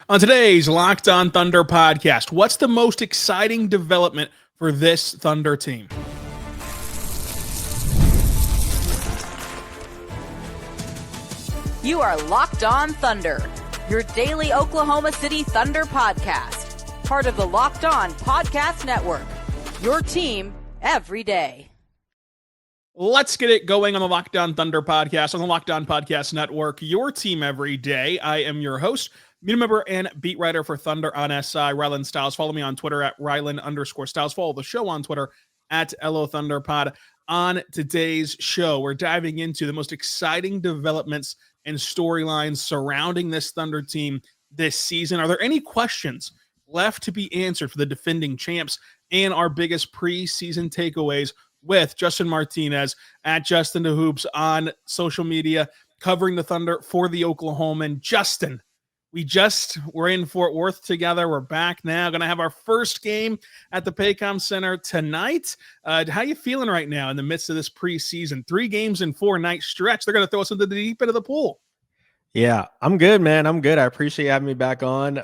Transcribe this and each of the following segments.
On today's Locked On Thunder podcast, what's the most exciting development for this Thunder team? You are Locked On Thunder, your daily Oklahoma City Thunder podcast. Part of the Locked On Podcast Network, your team every day. Let's get it going on the Locked On Thunder podcast on the Locked On Podcast Network, your team every day. I am your host, media member and beat writer for Thunder on SI, Rylan Stiles. Follow me on Twitter at Rylan_Stiles. Follow the show on Twitter at LO Thunderpod. On today's show, we're diving into the most exciting developments and storylines surrounding this Thunder team this season. Are there any questions left to be answered for the defending champs, and our biggest preseason takeaways with Justin Martinez at Justin the Hoops on social media, covering the Thunder for the Oklahoman. Justin, we're in Fort Worth together. We're back now. Going to have our first game at the Paycom Center tonight. How you feeling right now in the midst of this preseason? 3 games in 4-night stretch. They're going to throw us into the deep end of the pool. Yeah, I'm good, man. I'm good. I appreciate you having me back on.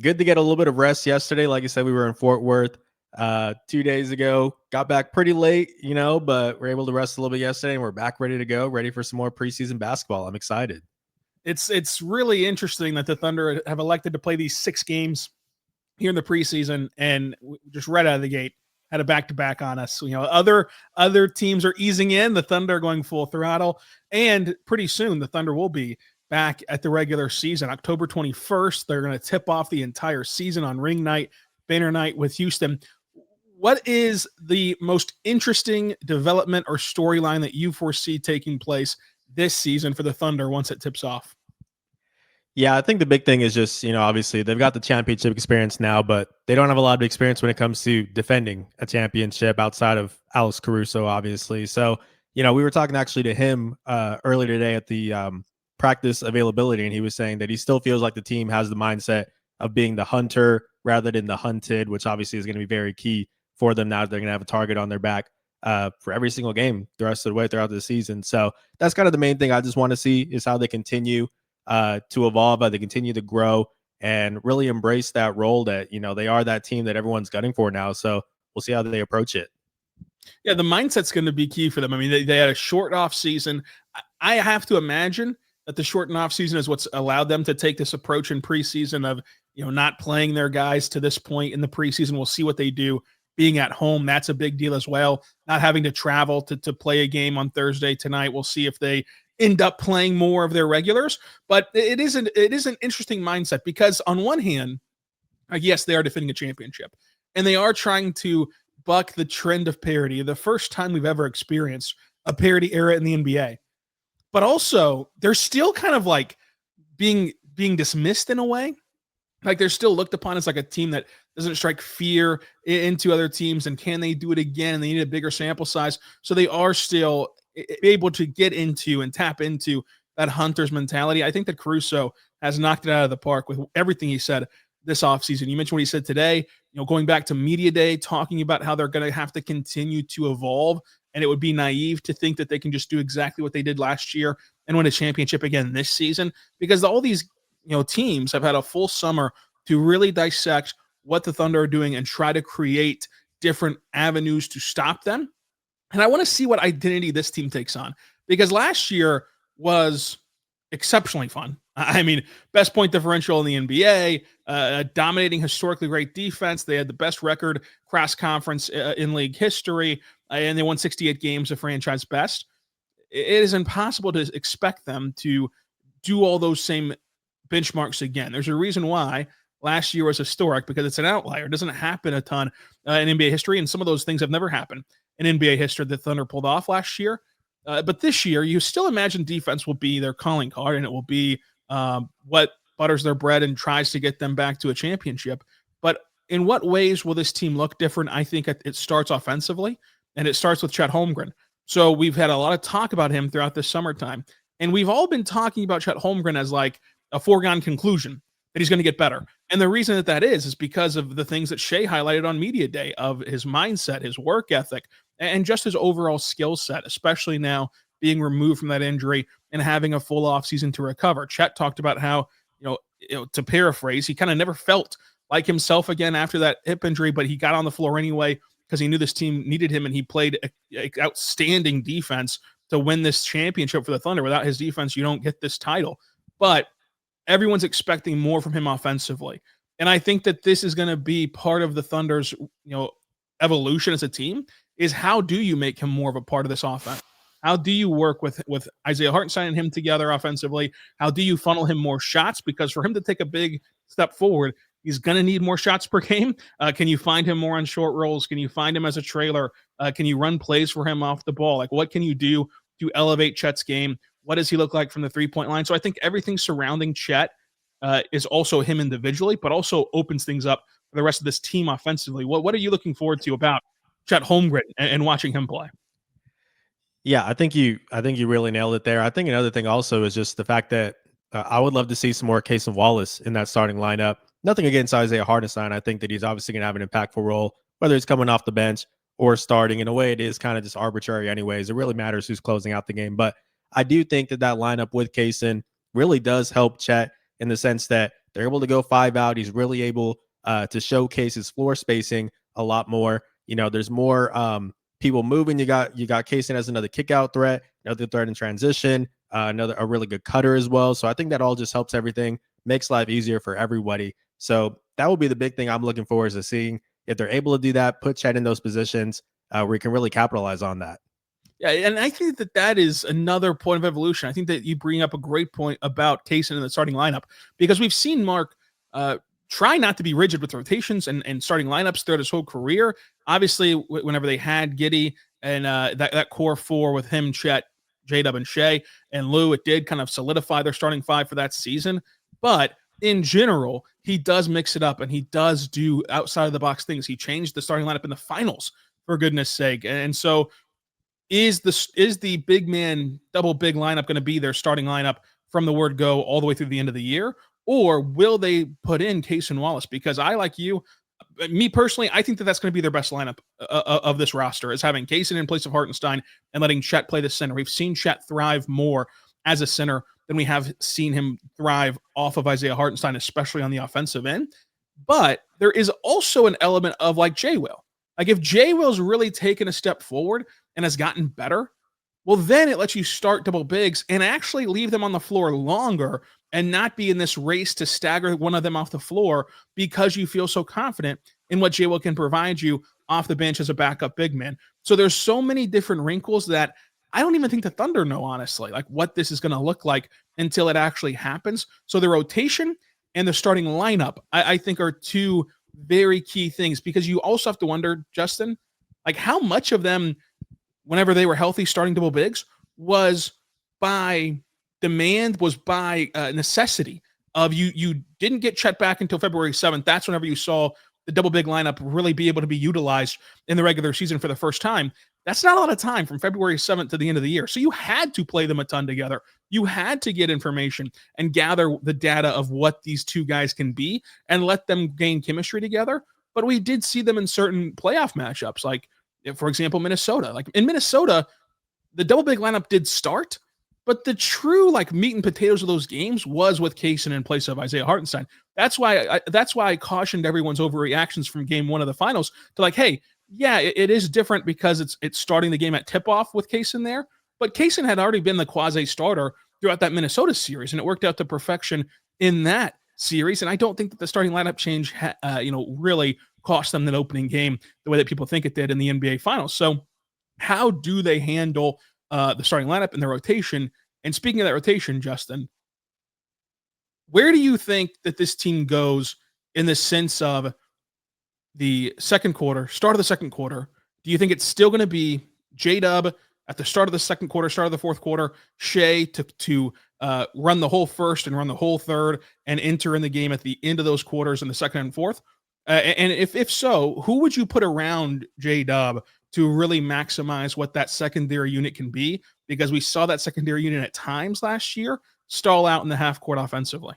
Good to get a little bit of rest yesterday. Like I said, we were in Fort Worth 2 days ago. Got back pretty late, but we're able to rest a little bit yesterday, and we're back ready to go, ready for some more preseason basketball. I'm excited. It's really interesting that the Thunder have elected to play these 6 games here in the preseason, and just right out of the gate had a back-to-back on us. Other teams are easing in. The Thunder are going full throttle, and pretty soon the Thunder will be back at the regular season. October 21st, they're going to tip off the entire season on ring night, banner night with Houston. What is the most interesting development or storyline that you foresee taking place this season for the Thunder once it tips off? Yeah, I think the big thing is just, obviously they've got the championship experience now, but they don't have a lot of experience when it comes to defending a championship outside of Alex Caruso, obviously. So, we were talking actually to him earlier today at the practice availability, and he was saying that he still feels like the team has the mindset of being the hunter rather than the hunted, which obviously is going to be very key for them now. They're going to have a target on their back for every single game the rest of the way throughout the season. So that's kind of the main thing I just want to see is how they continue to evolve, how they continue to grow and really embrace that role that, they are that team that everyone's gunning for now. So we'll see how they approach it. Yeah, the mindset's going to be key for them. I mean, they had a short off season. I have to imagine that the shortened off season is what's allowed them to take this approach in preseason of, not playing their guys to this point in the preseason. We'll see what they do. Being at home, that's a big deal as well. Not having to travel to play a game on Thursday tonight. We'll see if they end up playing more of their regulars. But it is an interesting mindset because on one hand, yes, they are defending a championship. And they are trying to buck the trend of parity. The first time we've ever experienced a parity era in the NBA. But also, they're still kind of like being dismissed in a way. Like they're still looked upon as like a team that doesn't strike fear into other teams. And can they do it again? And they need a bigger sample size. So they are still able to get into and tap into that hunter's mentality. I think that Caruso has knocked it out of the park with everything he said this offseason. You mentioned what he said today, going back to media day, talking about how they're going to have to continue to evolve. And it would be naive to think that they can just do exactly what they did last year and win a championship again this season, because all these teams have had a full summer to really dissect what the Thunder are doing and try to create different avenues to stop them. And I want to see what identity this team takes on, because last year was exceptionally fun. I mean, best point differential in the NBA, dominating historically great defense. They had the best record cross conference in league history, and they won 68 games, a franchise best. It is impossible to expect them to do all those same benchmarks again. There's a reason why last year was historic, because it's an outlier. It doesn't happen a ton in NBA history, and some of those things have never happened in NBA history that Thunder pulled off last year. But this year, you still imagine defense will be their calling card, and it will be what butters their bread and tries to get them back to a championship. But in what ways will this team look different? I think it starts offensively, and it starts with Chet Holmgren. So we've had a lot of talk about him throughout the summertime, and we've all been talking about Chet Holmgren as like a foregone conclusion that he's going to get better. And the reason that is because of the things that Shai highlighted on media day of his mindset, his work ethic, and just his overall skill set, especially now being removed from that injury and having a full offseason to recover. Chet talked about how, to paraphrase, he kind of never felt like himself again after that hip injury, but he got on the floor anyway because he knew this team needed him, and he played outstanding defense to win this championship for the Thunder. Without his defense, you don't get this title. But everyone's expecting more from him offensively. And I think that this is going to be part of the Thunder's, evolution as a team, is how do you make him more of a part of this offense? How do you work with Isaiah Hartenstein and him together offensively? How do you funnel him more shots? Because for him to take a big step forward, he's going to need more shots per game. Can you find him more on short rolls? Can you find him as a trailer? Can you run plays for him off the ball? Like, what can you do to elevate Chet's game? What does he look like from the three-point line? So I think everything surrounding Chet is also him individually, but also opens things up for the rest of this team offensively. What are you looking forward to about Chet Holmgren and watching him play? Yeah, I think you really nailed it there. I think another thing also is just the fact that I would love to see some more Cason Wallace in that starting lineup. Nothing against Isaiah Hartenstein. I think that he's obviously going to have an impactful role, whether it's coming off the bench or starting. In a way, it is kind of just arbitrary anyways. It really matters who's closing out the game. But I do think that lineup with Cason really does help Chet in the sense that they're able to go 5 out. He's really able to showcase his floor spacing a lot more. There's more people moving. You got Cason as another kick out threat, another threat in transition, a really good cutter as well. So I think that all just helps everything, makes life easier for everybody. So that will be the big thing I'm looking forward to seeing if they're able to do that, put Chet in those positions where he can really capitalize on that. Yeah, and I think that is another point of evolution. I think that you bring up a great point about Cason in the starting lineup, because we've seen Mark try not to be rigid with rotations and starting lineups throughout his whole career. Obviously, whenever they had Giddey and that core four with him, Chet, J-Dub, and Shai, and Lou, it did kind of solidify their starting five for that season. But in general, he does mix it up, and he does do outside-of-the-box things. He changed the starting lineup in the finals, for goodness sake. And so is the big man double big lineup going to be their starting lineup from the word go all the way through the end of the year? Or will they put in Cason Wallace? Because me personally, I think that's going to be their best lineup of this roster, is having Cason in place of Hartenstein and letting Chet play the center. We've seen Chet thrive more as a center than we have seen him thrive off of Isaiah Hartenstein, especially on the offensive end. But there is also an element of like Jay Will. Like, if Jay Will's really taken a step forward and has gotten better, well, then it lets you start double bigs and actually leave them on the floor longer and not be in this race to stagger one of them off the floor because you feel so confident in what Jay Will can provide you off the bench as a backup big man. So there's so many different wrinkles that I don't even think the Thunder know, honestly, like what this is going to look like until it actually happens. So the rotation and the starting lineup, I think, are two very key things, because you also have to wonder, Justin, like how much of them, whenever they were healthy, starting double bigs, was by demand, was by necessity of you didn't get Chet back until February 7th. That's whenever you saw the double big lineup really be able to be utilized in the regular season for the first time. That's not a lot of time from February 7th to the end of the year. So you had to play them a ton together. You had to get information and gather the data of what these two guys can be and let them gain chemistry together. But we did see them in certain playoff matchups, like, for example, Minnesota. Like in Minnesota, the double big lineup did start, but the true like meat and potatoes of those games was with Cason in place of Isaiah Hartenstein. That's why I cautioned everyone's overreactions from game one of the finals to like, hey, yeah, it is different because it's starting the game at tip-off with Cason there, but Cason had already been the quasi-starter throughout that Minnesota series, and it worked out to perfection in that series. And I don't think that the starting lineup change, really cost them that opening game the way that people think it did in the NBA Finals. So how do they handle the starting lineup and the rotation? And speaking of that rotation, Justin, where do you think that this team goes in the sense of the second quarter, start of the second quarter? Do you think it's still going to be J-Dub at the start of the second quarter, start of the fourth quarter, Shai to run the whole first and run the whole third and enter in the game at the end of those quarters in the second and fourth? And if so, who would you put around J-Dub to really maximize what that secondary unit can be? Because we saw that secondary unit at times last year stall out in the half court offensively.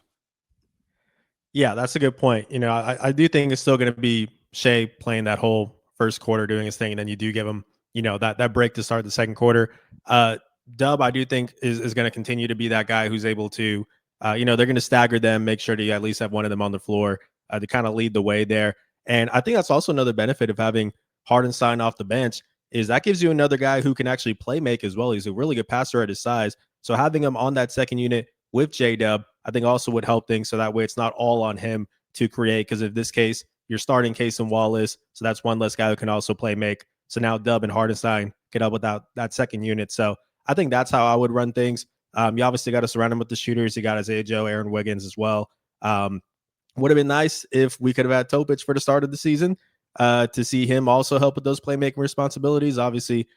Yeah, that's a good point. I do think it's still going to be Shai playing that whole first quarter, doing his thing, and then you do give him, that break to start the second quarter. Dub, I do think is going to continue to be that guy who's able to they're going to stagger them, make sure to at least have one of them on the floor to kind of lead the way there. And I think that's also another benefit of having Hartenstein off the bench is that gives you another guy who can actually play make as well. He's a really good passer at his size. So having him on that second unit with J-Dub, I think also would help things. So that way it's not all on him to create. Because in this case, you're starting Case and Wallace. So that's one less guy who can also play make. So now Dub and Hartenstein get up without that second unit. So I think that's how I would run things. You obviously got to surround him with the shooters. You got Isaiah Joe, Aaron Wiggins as well. Would have been nice if we could have had Topic for the start of the season to see him also help with those playmaking responsibilities. Obviously,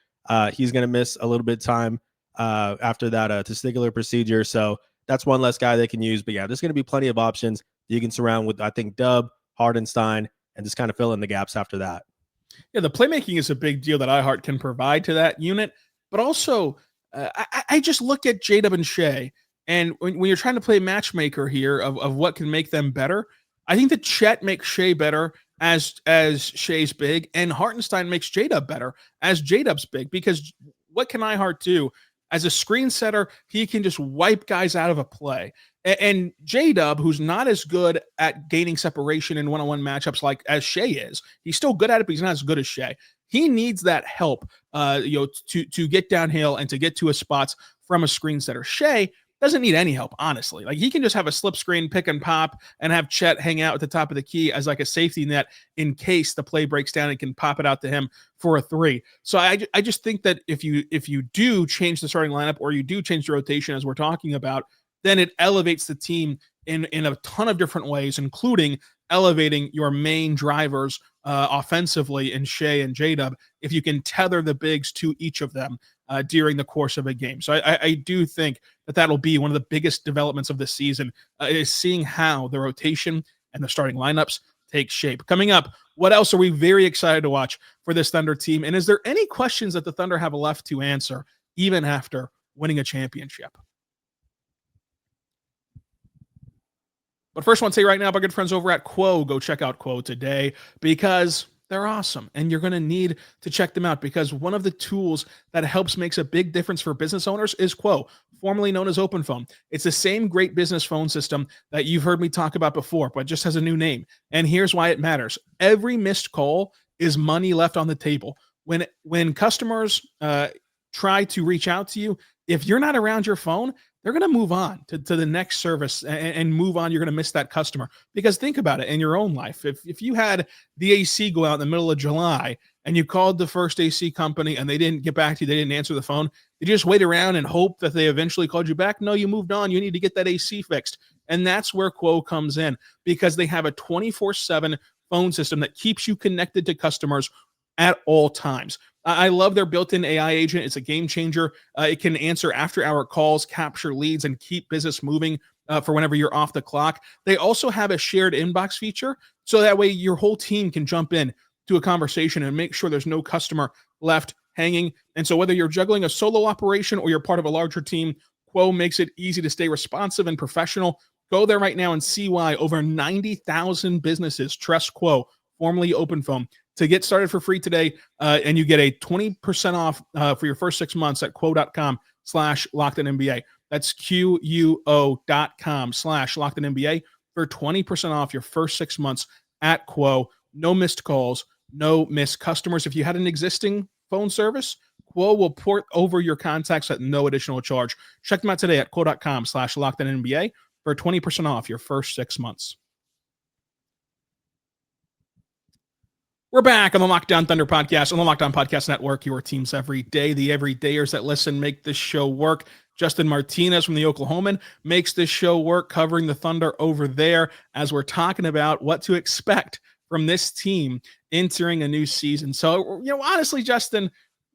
he's going to miss a little bit of time after that testicular procedure. So that's one less guy they can use. But yeah, there's going to be plenty of options you can surround with, I think, Dub, Hardenstein, and just kind of fill in the gaps after that. Yeah, the playmaking is a big deal that iHeart can provide to that unit. But also, I just look at J-Dub and Shai, and when you're trying to play matchmaker here of what can make them better, I think that Chet makes Shai better as Shai's big, and Hartenstein makes J-Dub better as J-Dub's big, because what can iHeart do? As a screen setter, he can just wipe guys out of a play. And J-Dub, who's not as good at gaining separation in one-on-one matchups like as Shai is, he's still good at it, but he's not as good as Shai. He needs that help, to get downhill and to get to his spots from a screen setter. Shai doesn't need any help, honestly. Like, he can just have a slip screen, pick and pop, and have Chet hang out at the top of the key as like a safety net in case the play breaks down and can pop it out to him for a three. So I just think that if you do change the starting lineup, or you do change the rotation as we're talking about, then it elevates the team in a ton of different ways, including elevating your main drivers offensively in Shai and J-Dub, if you can tether the bigs to each of them during the course of a game. So I do think that that'll be one of the biggest developments of the season, is seeing how the rotation and the starting lineups take shape. Coming up, what else are we very excited to watch for this Thunder team? And is there any questions that the Thunder have left to answer, even after winning a championship? But first, I want to say right now, my good friends over at Quo, go check out Quo today, because they're awesome, and you're going to need to check them out, because one of the tools that helps makes a big difference for business owners is Quo, formerly known as OpenPhone. It's the same great business phone system that you've heard me talk about before, but just has a new name. And here's why it matters. Every missed call is money left on the table. When customers try to reach out to you, if you're not around your phone, they're going to move on to the next service and move on. You're going to miss that customer, because think about it in your own life. If you had the AC go out in the middle of July and you called the first AC company and they didn't get back to you, they didn't answer the phone, did you just wait around and hope that they eventually called you back? No, you moved on. You need to get that AC fixed. And that's where Quo comes in, because they have a 24/7 phone system that keeps you connected to customers at all times. I love their built-in AI agent. It's a game changer. It can answer after-hour calls, capture leads, and keep business moving for whenever you're off the clock. They also have a shared inbox feature, so that way your whole team can jump in to a conversation and make sure there's no customer left hanging. And so whether you're juggling a solo operation or you're part of a larger team, Quo makes it easy to stay responsive and professional. Go there right now and see why over 90,000 businesses trust Quo, formerly OpenPhone. To get started for free today, and you get a 20% off for your first 6 months at quo.com/LockedOnNBA. That's QUO.com/LockedOnNBA for 20% off your first 6 months at Quo. No missed calls, no missed customers. If you had an existing phone service, Quo will port over your contacts at no additional charge. Check them out today at quo.com/LockedOnNBA for 20% off your first 6 months. We're back on the Locked On Thunder podcast, on the Locked On Podcast Network, your teams every day. The everydayers that listen make this show work. Justin Martinez from the Oklahoman makes this show work, covering the Thunder over there, as we're talking about what to expect from this team entering a new season. So, honestly, Justin,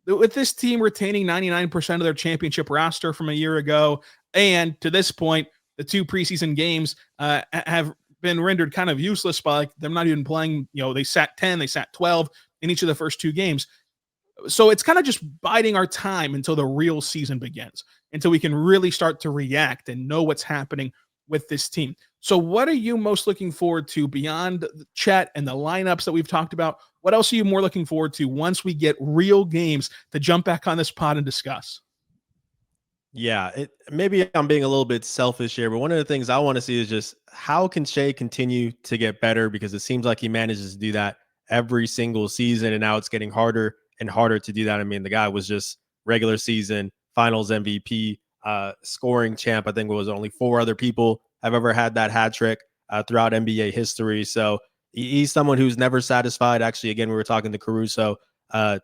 with this team retaining 99% of their championship roster from a year ago, and to this point, the 2 preseason games have been rendered kind of useless by them not even playing. They sat 10, they sat 12 in each of the first 2 games. So it's kind of just biding our time until the real season begins, until we can really start to react and know what's happening with this team. So what are you most looking forward to beyond Chet and the lineups that we've talked about? What else are you more looking forward to once we get real games to jump back on this pod and discuss? Yeah, maybe I'm being a little bit selfish here, but one of the things I want to see is just how can Shai continue to get better, because it seems like he manages to do that every single season, and now it's getting harder and harder to do that. I mean, the guy was just regular season Finals MVP, scoring champ. I think it was only 4 other people have ever had that hat trick throughout NBA history. So he's someone who's never satisfied. Actually, again, we were talking to Caruso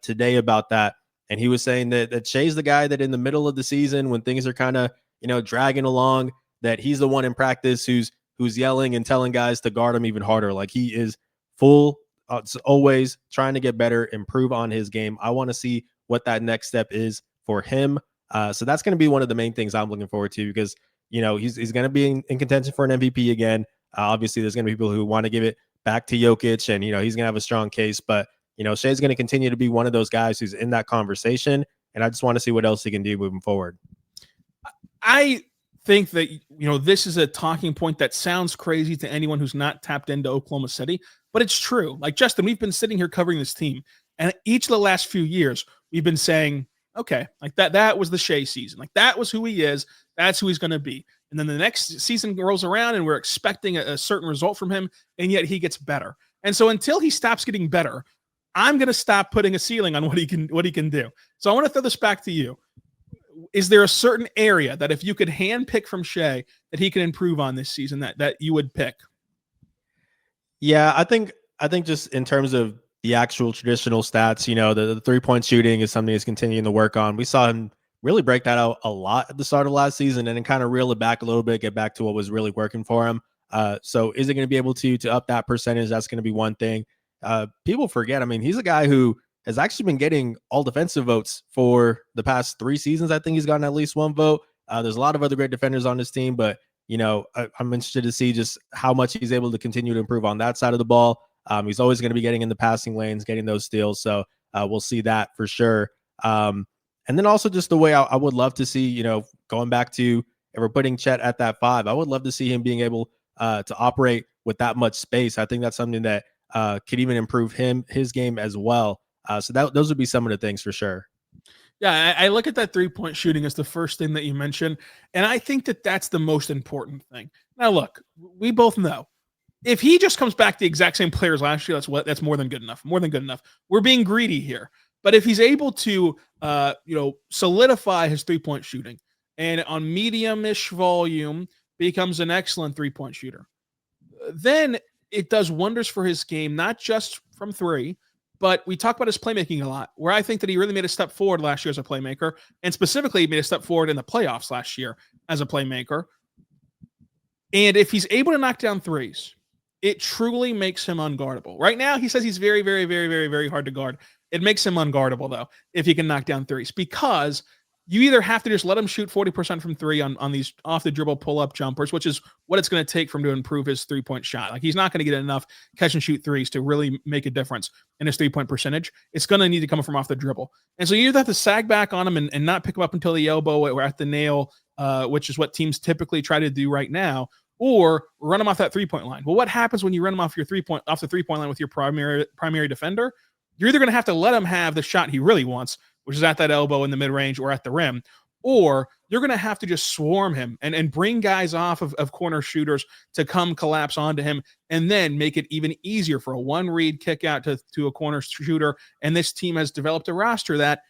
today about that. And he was saying that Shai's the guy that in the middle of the season, when things are kind of, dragging along, that he's the one in practice who's yelling and telling guys to guard him even harder. Like, he is full, always trying to get better, improve on his game. I want to see what that next step is for him. So that's going to be one of the main things I'm looking forward to, because, he's going to be in contention for an MVP again. Obviously, there's going to be people who want to give it back to Jokic, and, he's going to have a strong case, but Shai's going to continue to be one of those guys who's in that conversation, and I just want to see what else he can do moving forward. I think that, this is a talking point that sounds crazy to anyone who's not tapped into Oklahoma City, but it's true. Like, Justin, we've been sitting here covering this team, and each of the last few years, we've been saying, okay, like that was the Shai season. Like, that was who he is. That's who he's going to be. And then the next season rolls around, and we're expecting a certain result from him, and yet he gets better. And so until he stops getting better, I'm going to stop putting a ceiling on what he can do. So I want to throw this back to you. Is there a certain area that if you could hand pick from Shai that he can improve on this season that you would pick? Yeah, I think just in terms of the actual traditional stats, the 3-point shooting is something he's continuing to work on. We saw him really break that out a lot at the start of last season, and then kind of reel it back a little bit, get back to what was really working for him. So is it going to be able to up that percentage? That's going to be one thing. People forget, I mean, he's a guy who has actually been getting all defensive votes for the past 3 seasons. I think he's gotten at least 1 vote. There's a lot of other great defenders on this team, but I'm interested to see just how much he's able to continue to improve on that side of the ball. He's always going to be getting in the passing lanes, getting those steals. So we'll see that for sure. And then also just the way I would love to see, going back to, if we're putting Chet at that 5, I would love to see him being able to operate with that much space. I think that's something that could even improve his game as well. So those would be some of the things for sure. Yeah, I look at that 3-point shooting as the first thing that you mentioned, and I think that that's the most important thing. Now, look, we both know if he just comes back the exact same player as last year, that's more than good enough. More than good enough. We're being greedy here, but if he's able to, solidify his 3-point shooting, and on medium-ish volume becomes an excellent 3-point shooter, then it does wonders for his game, not just from 3, but we talk about his playmaking a lot, where I think that he really made a step forward last year as a playmaker, and specifically he made a step forward in the playoffs last year as a playmaker. And if he's able to knock down threes, it truly makes him unguardable. Right now, he says he's very, very, very, very, very hard to guard. It makes him unguardable, though, if he can knock down threes, because you either have to just let him shoot 40% from 3 on these off-the-dribble pull-up jumpers, which is what it's going to take for him to improve his 3-point shot. Like, he's not going to get enough catch-and-shoot threes to really make a difference in his 3-point percentage. It's going to need to come from off the dribble. And so you either have to sag back on him and not pick him up until the elbow or at the nail, which is what teams typically try to do right now, or run him off that 3-point line. Well, what happens when you run him off the 3-point line with your primary defender? You're either going to have to let him have the shot he really wants, which is at that elbow in the mid-range or at the rim, or you're going to have to just swarm him and bring guys off of corner shooters to come collapse onto him, and then make it even easier for a one-read kick out to a corner shooter. And this team has developed a roster that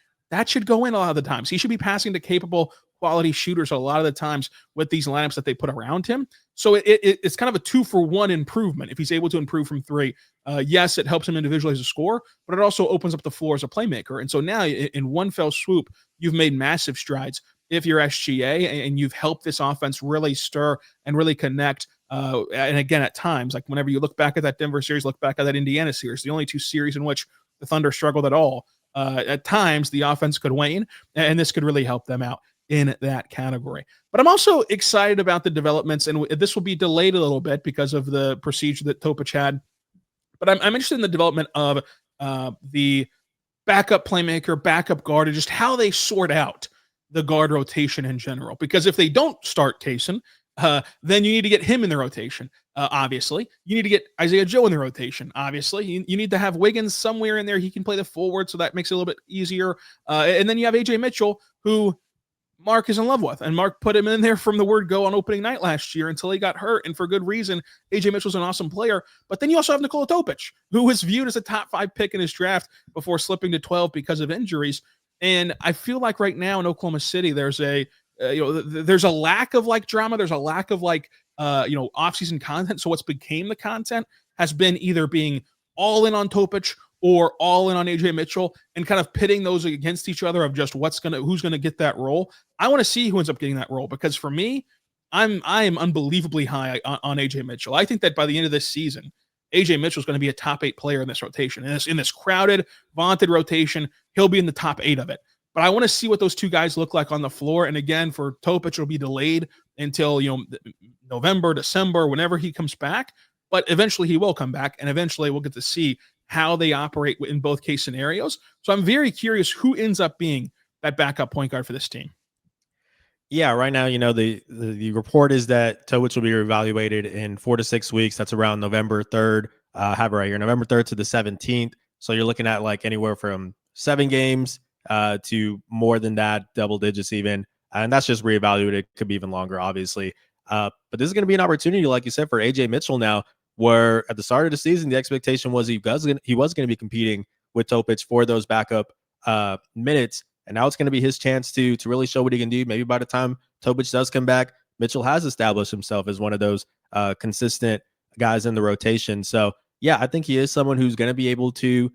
should go in a lot of the times. He should be passing to capable quality shooters a lot of the times with these lineups that they put around him. So it's kind of a 2-for-1 improvement if he's able to improve from 3. Yes, it helps him individually as a scorer, but it also opens up the floor as a playmaker. And so now in one fell swoop, you've made massive strides if you're SGA, and you've helped this offense really stir and really connect. And again, at times, like whenever you look back at that Denver series, look back at that Indiana series, the only 2 series in which the Thunder struggled at all. At times, the offense could wane, and this could really help them out in that category. But I'm also excited about the developments, and this will be delayed a little bit because of the procedure that Topic had. But I'm interested in the development of the backup playmaker, backup guard, and just how they sort out the guard rotation in general. Because if they don't start Kaysen, then you need to get him in the rotation. Obviously, you need to get Isaiah Joe in the rotation. Obviously, you need to have Wiggins somewhere in there. He can play the forward, so that makes it a little bit easier. And then you have AJay Mitchell, who Mark is in love with. And Mark put him in there from the word go on opening night last year until he got hurt. And for good reason. AJ Mitchell's an awesome player. But then you also have Nicola Topic, who was viewed as a top 5 pick in his draft before slipping to 12 because of injuries. And I feel like right now in Oklahoma City, there's a there's a lack of like drama. There's a lack of like off-season content. So what's became the content has been either being all in on Topic or all in on AJ Mitchell, and kind of pitting those against each other of just who's gonna get that role. I want to see who ends up getting that role, because for me, I am unbelievably high on AJ Mitchell. I think that by the end of this season, AJ Mitchell is going to be a top 8 player in this rotation. In this crowded, vaunted rotation, he'll be in the top 8 of it. But I want to see what those two guys look like on the floor. And again, for Topic, it'll be delayed until November, December, whenever he comes back. But eventually he will come back, and eventually we'll get to see how they operate in both case scenarios. So I'm very curious who ends up being that backup point guard for this team. Yeah, right now, the report is that Topic will be reevaluated in 4 to 6 weeks. That's around November 3rd. Have it right here, November 3rd to the 17th. So you're looking at like anywhere from 7 games to more than that, double digits even. And that's just reevaluated. Could be even longer, obviously. But this is going to be an opportunity, like you said, for AJ Mitchell now, where at the start of the season, the expectation was he was going to be competing with Topic for those backup minutes. And now it's going to be his chance to really show what he can do. Maybe by the time Topic does come back, Mitchell has established himself as one of those consistent guys in the rotation. So, yeah, I think he is someone who's going to be able to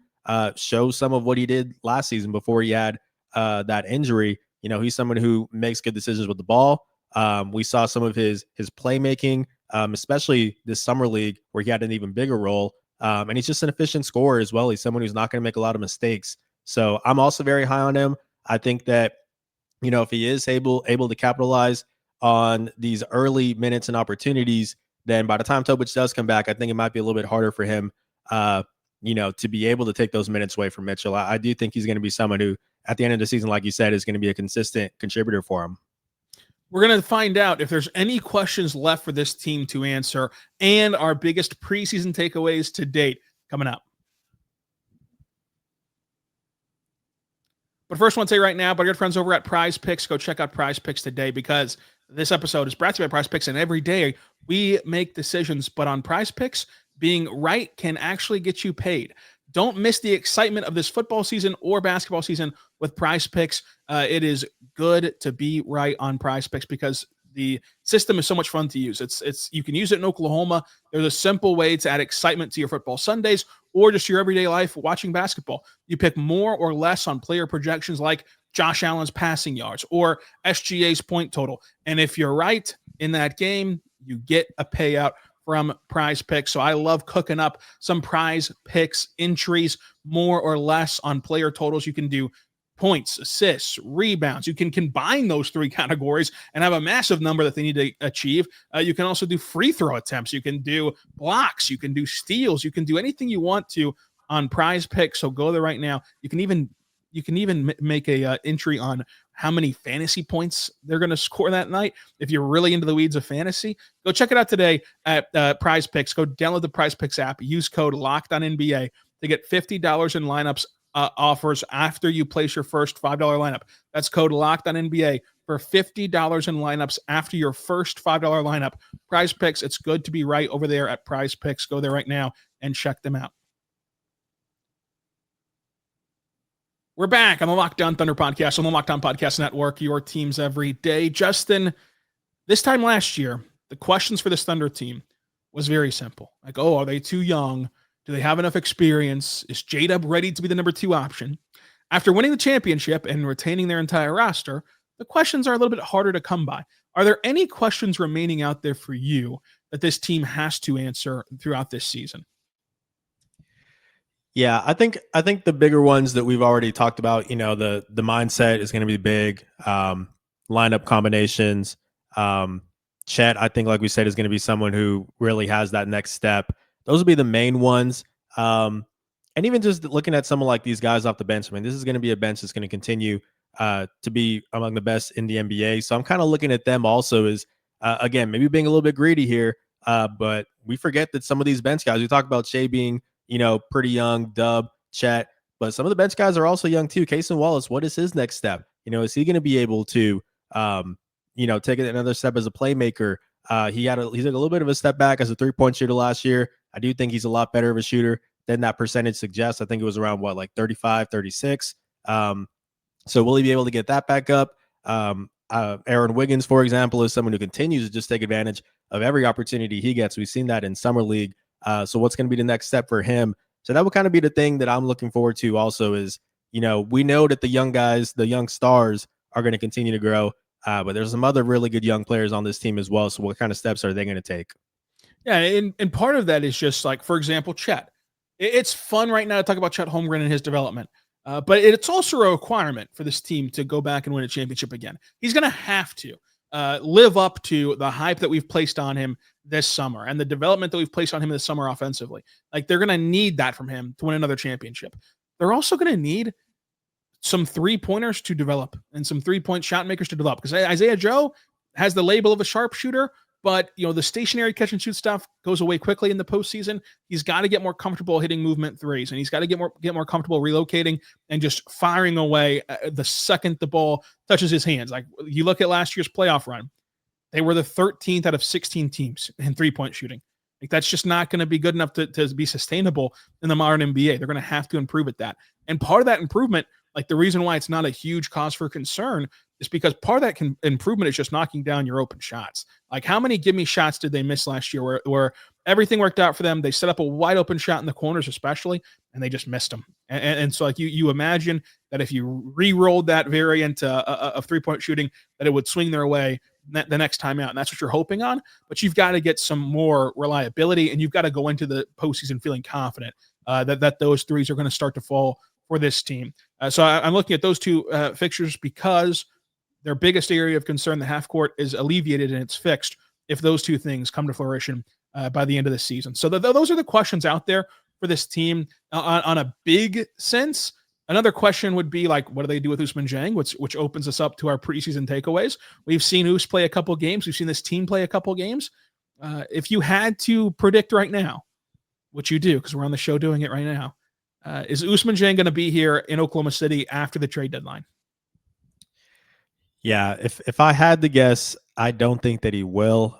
show some of what he did last season before he had that injury. He's someone who makes good decisions with the ball. We saw some of his playmaking, especially this summer league, where he had an even bigger role. And he's just an efficient scorer as well. He's someone who's not going to make a lot of mistakes. So I'm also very high on him. I think that, if he is able to capitalize on these early minutes and opportunities, then by the time Topic does come back, I think it might be a little bit harder for him, to be able to take those minutes away from Mitchell. I do think he's going to be someone who, at the end of the season, like you said, is going to be a consistent contributor for him. We're going to find out if there's any questions left for this team to answer and our biggest preseason takeaways to date coming up. But first, I want to say right now, but our good friends over at Prize Picks, go check out Prize Picks today, because this episode is brought to you by Prize Picks, and every day we make decisions. But on Prize Picks, being right can actually get you paid. Don't miss the excitement of this football season or basketball season with Prize Picks. It is good to be right on Prize Picks because the system is so much fun to use. You can use it in Oklahoma. There's a simple way to add excitement to your football Sundays or just your everyday life watching basketball. You pick more or less on player projections like Josh Allen's passing yards or SGA's point total. And if you're right in that game, you get a payout from Prize Picks. So I love cooking up some Prize Picks entries, more or less on player totals. You can do points, assists, rebounds. You can combine those 3 categories and have a massive number that they need to achieve. You can also do free throw attempts. You can do blocks. You can do steals. You can do anything you want to on Prize Picks. So go there right now. You can even make a entry on how many fantasy points they're going to score that night. If you're really into the weeds of fantasy, go check it out today at Prize Picks. Go download the Prize Picks app. Use code LOCKEDONNBA to get $50 in lineups offers after you place your first $5 lineup. That's code LOCKEDONNBA for $50 in lineups after your first $5 lineup. Prize Picks, it's good to be right over there at Prize Picks. Go there right now and check them out. We're back on the Locked On Thunder podcast on the Locked On Podcast Network, your teams every day. Justin, this time last year, the questions for this Thunder team was very simple. Like, are they too young? Do they have enough experience? Is J-Dub ready to be the number 2 option? After winning the championship and retaining their entire roster, the questions are a little bit harder to come by. Are there any questions remaining out there for you that this team has to answer throughout this season? Yeah, I think the bigger ones that we've already talked about, the mindset is going to be big. Lineup combinations. Chet, I think, like we said, is going to be someone who really has that next step. Those will be the main ones. And even just looking at someone like these guys off the bench, I mean, this is going to be a bench that's going to continue to be among the best in the NBA. So I'm kind of looking at them also as, again, maybe being a little bit greedy here. But we forget that some of these bench guys, we talk about Shai being, pretty young, Dub, Chet, but some of the bench guys are also young too. Cason Wallace, what is his next step? Is he going to be able to taking another step as a playmaker. He took a little bit of a step back as a 3-point shooter last year. I do think he's a lot better of a shooter than that percentage suggests. I think it was around 35, 36. So will he be able to get that back up? Aaron Wiggins, for example, is someone who continues to just take advantage of every opportunity he gets. We've seen that in summer league. So what's going to be the next step for him? So that would kind of be the thing that I'm looking forward to also is, we know that the young guys, the young stars are going to continue to grow. But there's some other really good young players on this team as well. So what kind of steps are they going to take? Yeah, and part of that is just like, for example, Chet. It's fun right now to talk about Chet Holmgren and his development. But it's also a requirement for this team to go back and win a championship again. He's going to have to live up to the hype that we've placed on him this summer and the development that we've placed on him this summer offensively. Like, they're going to need that from him to win another championship. They're also going to need some 3-pointers to develop and some 3-point shot makers to develop, because Isaiah Joe has the label of a sharpshooter, but the stationary catch and shoot stuff goes away quickly in the postseason. He's got to get more comfortable hitting movement threes, and he's got to get more comfortable relocating and just firing away the second the ball touches his hands. Like, you look at last year's playoff run, they were the 13th out of 16 teams in 3-point shooting. Like, that's just not going to be good enough to be sustainable in the modern NBA. They're going to have to improve at that. And part of that improvement, like the reason why it's not a huge cause for concern, is because part of that improvement is just knocking down your open shots. Like, how many give me shots did they miss last year where everything worked out for them? They set up a wide open shot in the corners, especially, and they just missed them. And so, like, you imagine that if you re-rolled that variant of 3-point shooting, that it would swing their way the next time out. And that's what you're hoping on. But you've got to get some more reliability, and you've got to go into the postseason feeling confident that those threes are going to start to fall for this team. So I'm looking at those two fixtures because their biggest area of concern, the half court, is alleviated and it's fixed if those two things come to fruition by the end of the season. So those are the questions out there for this team on a big sense. Another question would be, like, what do they do with Ousmane Dieng, which opens us up to our preseason takeaways. We've seen Ous play a couple games. We've seen this team play a couple games. If you had to predict right now, which you do because we're on the show doing it right now, is Ousmane Dieng going to be here in Oklahoma City after the trade deadline? Yeah, if I had to guess, I don't think that he will.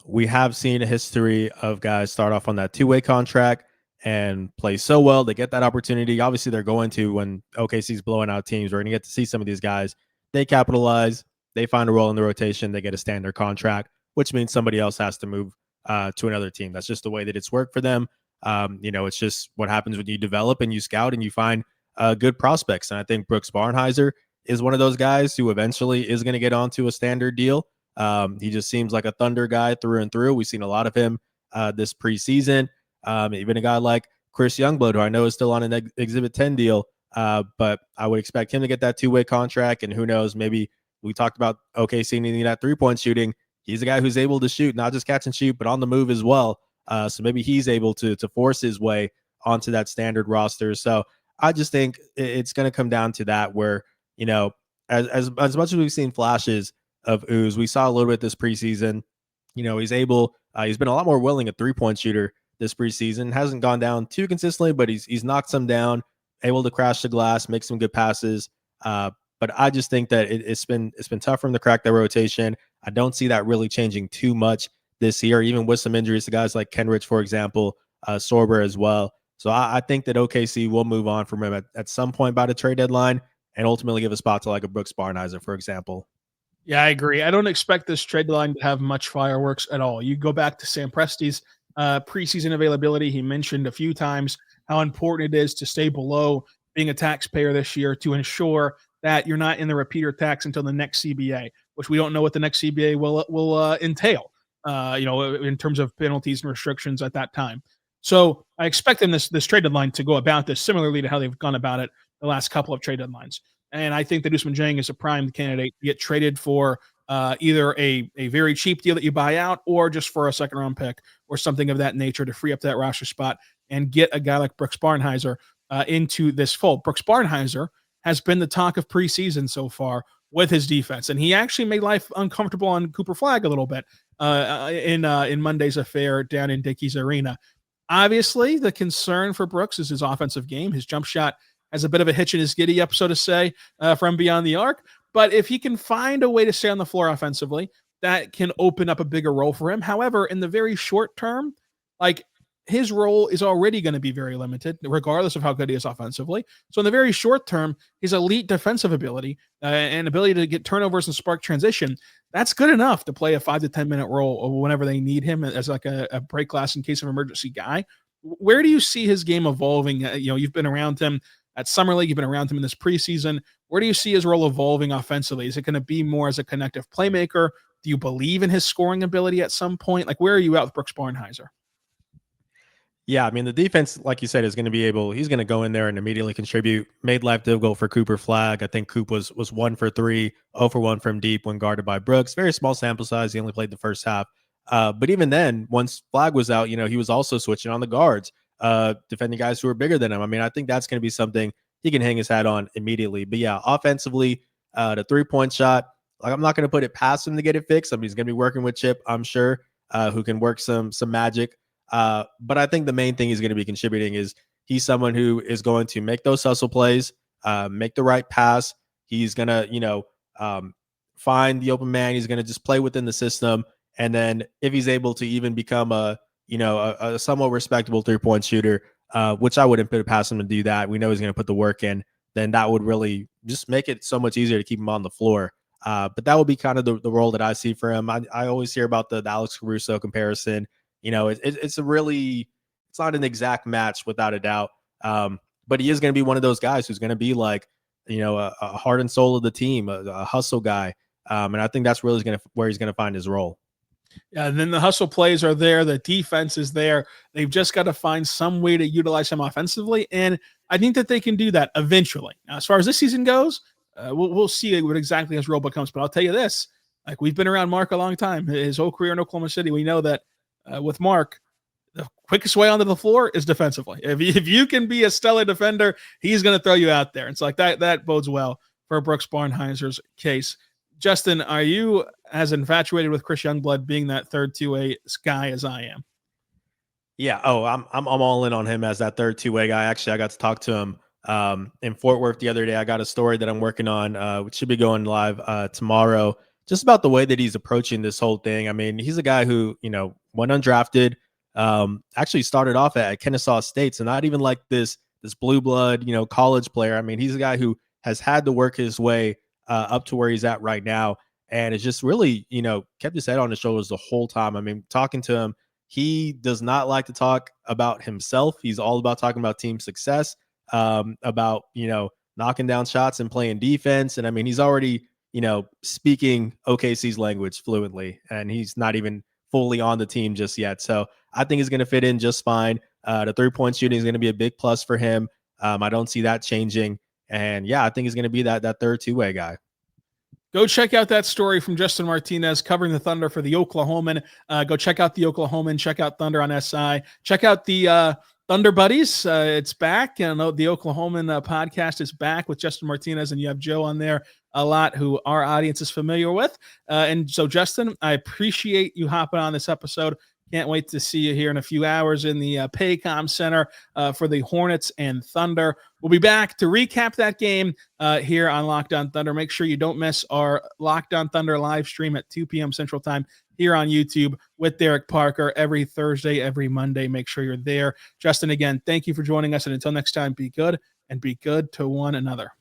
We have seen a history of guys start off on that 2-way contract and play so well. They get that opportunity. Obviously, they're going to, when OKC's blowing out teams, we're going to get to see some of these guys. They capitalize. They find a role in the rotation. They get a standard contract, which means somebody else has to move to another team. That's just the way that it's worked for them. It's just what happens when you develop and you scout and you find good prospects. And I think Brooks Barnhizer is one of those guys who eventually is going to get onto a standard deal. He just seems like a Thunder guy through and through. We've seen a lot of him this preseason. Even a guy like Chris Youngblood, who I know is still on an Exhibit 10 deal, but I would expect him to get that 2-way contract. And who knows, maybe we talked about OKC needing that 3-point shooting. He's a guy who's able to shoot, not just catch and shoot, but on the move as well. So maybe he's able to force his way onto that standard roster. So I just think it's going to come down to that, where, as much as we've seen flashes of Ouz, we saw a little bit this preseason. He's been a lot more willing, a 3-point shooter this preseason. Hasn't gone down too consistently, but he's knocked some down, able to crash the glass, make some good passes. But I just think that it's been tough for him to crack that rotation. I don't see that really changing too much this year, even with some injuries to guys like Kenrich, for example, Sorber as well. So I think that OKC will move on from him at some point by the trade deadline and ultimately give a spot to like a Brooks Barnhizer, for example. Yeah, I agree. I don't expect this trade deadline to have much fireworks at all. You go back to Sam Presti's preseason availability. He mentioned a few times how important it is to stay below being a taxpayer this year to ensure that you're not in the repeater tax until the next CBA, which we don't know what the next CBA will entail, in terms of penalties and restrictions at that time. So I expect them this trade deadline to go about this similarly to how they've gone about it the last couple of trade deadlines. And I think that Ousmane Dieng is a prime candidate to get traded for either a very cheap deal that you buy out or just for a second-round pick or something of that nature to free up that roster spot and get a guy like Brooks Barnhizer into this fold. Brooks Barnhizer has been the talk of preseason so far with his defense, and he actually made life uncomfortable on Cooper Flagg a little bit in Monday's affair down in Dickies Arena. Obviously, the concern for Brooks is his offensive game. His jump shot has a bit of a hitch in his giddy up, so to say, from beyond the arc. But if he can find a way to stay on the floor offensively, that can open up a bigger role for him. However, in the very short term, like his role is already going to be very limited, regardless of how good he is offensively. So in the very short term, his elite defensive ability and ability to get turnovers and spark transition, that's good enough to play a 5 to 10 minute role whenever they need him as like a break glass in case of emergency guy. Where do you see his game evolving? You've been around him at Summer League, you've been around him in this preseason. Where do you see his role evolving offensively? Is it going to be more as a connective playmaker? Do you believe in his scoring ability at some point? Like, where are you at with Brooks Barnhizer? Yeah, I mean, the defense, like you said, is going to be he's going to go in there and immediately contribute. Made life difficult for Cooper Flag. I think Coop was 1 for 3, 0 for 1 from deep when guarded by Brooks. Very small sample size. He only played the first half. But even then, once Flag was out, he was also switching on the guards, defending guys who were bigger than him. I mean, I think that's going to be something he can hang his hat on immediately. But yeah, offensively, the 3-point shot, like I'm not going to put it past him to get it fixed. I mean, he's going to be working with Chip, I'm sure, who can work some magic. But I think the main thing he's going to be contributing is he's someone who is going to make those hustle plays, make the right pass. He's going to, find the open man. He's going to just play within the system. And then if he's able to even become a somewhat respectable 3-point shooter, which I wouldn't put it past him to do that. We know he's going to put the work in. Then that would really just make it so much easier to keep him on the floor. But that would be kind of the role that I see for him. I always hear about the Alex Caruso comparison. It's not an exact match without a doubt. But he is going to be one of those guys who's going to be like, a heart and soul of the team, a hustle guy. And I think that's really where he's going to find his role. Yeah, and then the hustle plays are there. The defense is there. They've just got to find some way to utilize him offensively. And I think that they can do that eventually. Now, as far as this season goes, we'll see what exactly his role becomes. But I'll tell you this, like we've been around Mark a long time, his whole career in Oklahoma City. We know that with Mark, the quickest way onto the floor is defensively. If you can be a stellar defender, he's going to throw you out there. It's like that bodes well for Brooks Barnhizer's case. Justin, are you as infatuated with Chris Youngblood being that third two-way guy as I am? Yeah. Oh, I'm all in on him as that third two-way guy. Actually, I got to talk to him in Fort Worth the other day. I got a story that I'm working on, which should be going live tomorrow, just about the way that he's approaching this whole thing. I mean, he's a guy who, went undrafted, actually started off at Kennesaw State. So not even like this blue blood, college player. I mean, he's a guy who has had to work his way up to where he's at right now. And it's just really, kept his head on his shoulders the whole time. I mean, talking to him, he does not like to talk about himself. He's all about talking about team success, about, knocking down shots and playing defense. And I mean, he's already, speaking OKC's language fluently, and he's not even fully on the team just yet. So I think he's going to fit in just fine. The 3-point shooting is going to be a big plus for him. I don't see that changing. And yeah, I think he's going to be that third two-way guy. Go check out that story from Justin Martinez covering the Thunder for the Oklahoman. Go check out the Oklahoman. Check out Thunder on SI. Check out the Thunder Buddies. It's back. The Oklahoman podcast is back with Justin Martinez, and you have Joe on there a lot who our audience is familiar with. And so, Justin, I appreciate you hopping on this episode. Can't wait to see you here in a few hours in the Paycom Center for the Hornets and Thunder. We'll be back to recap that game here on Locked On Thunder. Make sure you don't miss our Locked On Thunder live stream at 2 p.m. Central Time here on YouTube with Derek Parker every Thursday, every Monday. Make sure you're there. Justin, again, thank you for joining us. And until next time, be good and be good to one another.